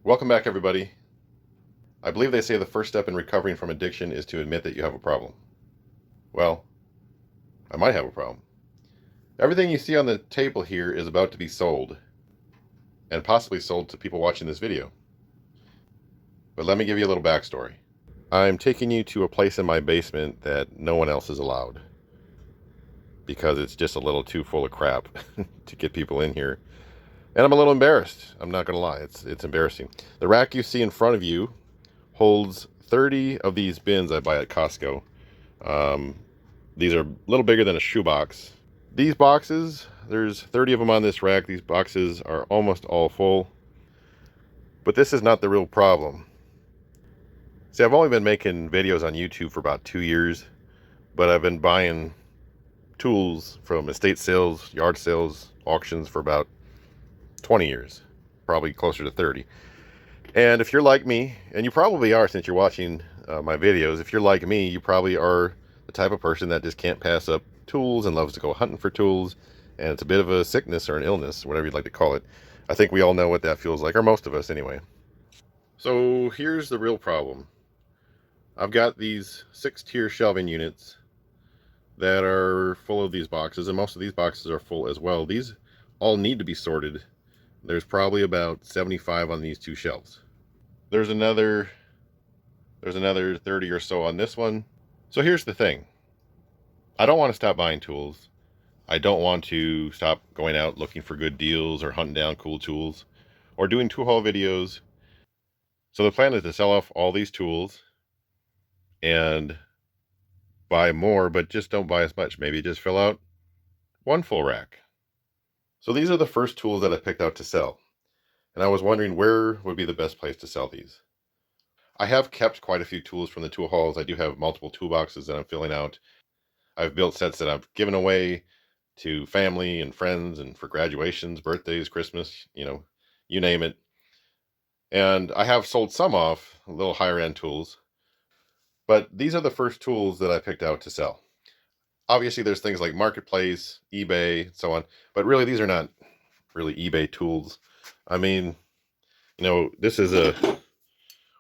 Welcome back, everybody. I believe they say the first step in recovering from addiction is to admit that you have a problem. Well, I might have a problem. Everything you see on the table here is about to be sold, and possibly sold to people watching this video. But let me give you a little backstory. I'm taking you to a place in my basement that no one else is allowed, because it's just a little too full of crap to get people in here. And I'm a little embarrassed. I'm not going to lie. It's embarrassing. The rack you see in front of you holds 30 of these bins I buy at Costco. These are a little bigger than a shoebox. These boxes, there's 30 of them on this rack. These boxes are almost all full. But this is not the real problem. See, I've only been making videos on YouTube for about 2 years, but I've been buying tools from estate sales, yard sales, auctions for about 20 years, probably closer to 30. And if you're like me, and you probably are since you're watching my videos, if you're like me, you probably are the type of person that just can't pass up tools and loves to go hunting for tools, and it's a bit of a sickness or an illness, whatever you'd like to call it. I think we all know what that feels like, or most of us anyway. So here's the real problem. I've got these 6-tier shelving units that are full of these boxes, and most of these boxes are full as well. These all need to be sorted. There's probably about 75 on these 2 shelves. There's another 30 or so on this one. So here's the thing. I don't want to stop buying tools. I don't want to stop going out looking for good deals or hunting down cool tools or doing tool haul videos. So the plan is to sell off all these tools and buy more, but just don't buy as much. Maybe just fill out one full rack. So these are the first tools that I picked out to sell. And I was wondering where would be the best place to sell these. I have kept quite a few tools from the tool hauls. I do have multiple toolboxes that I'm filling out. I've built sets that I've given away to family and friends and for graduations, birthdays, Christmas, you name it. And I have sold some off, a little higher end tools. But these are the first tools that I picked out to sell. Obviously, there's things like Marketplace, eBay, so on. But really, these are not really eBay tools. I mean, this is a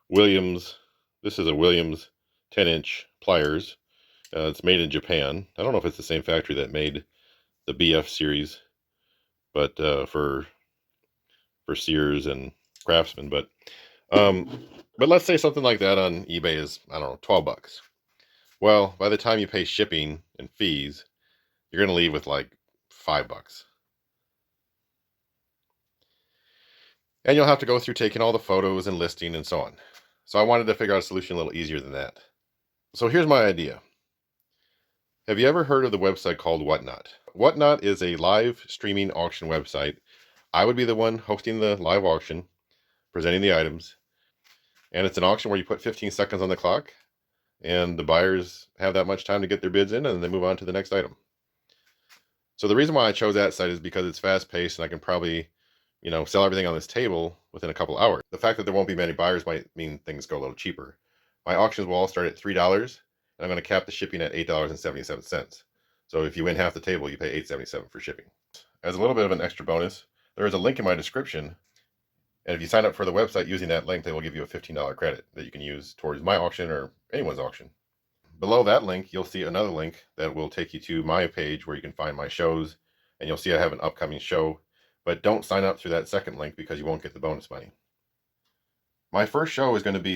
Williams 10-inch pliers. It's made in Japan. I don't know if it's the same factory that made the BF series, but for Sears and Craftsman. But let's say something like that on eBay is, I don't know, 12 bucks. Well, by the time you pay shipping and fees, you're going to leave with like 5 bucks. And you'll have to go through taking all the photos and listing and so on. So I wanted to figure out a solution a little easier than that. So here's my idea. Have you ever heard of the website called Whatnot? Whatnot is a live streaming auction website. I would be the one hosting the live auction, presenting the items. And it's an auction where you put 15 seconds on the clock, and the buyers have that much time to get their bids in, and then they move on to the next item. So the reason why I chose that site is because it's fast-paced, and I can probably, sell everything on this table within a couple hours. The fact that there won't be many buyers might mean things go a little cheaper. My auctions will all start at $3, and I'm going to cap the shipping at $8.77. So if you win half the table, you pay $8.77 for shipping. As a little bit of an extra bonus, there is a link in my description, and if you sign up for the website using that link, they will give you a $15 credit that you can use towards my auction or anyone's auction. Below that link, you'll see another link that will take you to my page where you can find my shows, and you'll see I have an upcoming show, but don't sign up through that second link because you won't get the bonus money. My first show is going to be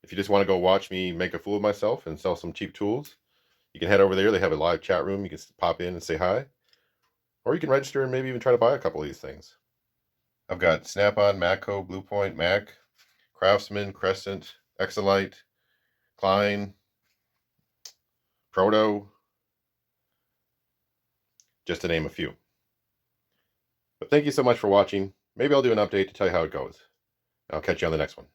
if you just want to go watch me make a fool of myself and sell some cheap tools, you can head over there. They have a live chat room. You can pop in and say hi. Or you can register and maybe even try to buy a couple of these things. I've got Snap-on, Matco, Bluepoint, Mac, Craftsman, Crescent, Exolite, Klein, Proto, just to name a few. But thank you so much for watching. Maybe I'll do an update to tell you how it goes. I'll catch you on the next one.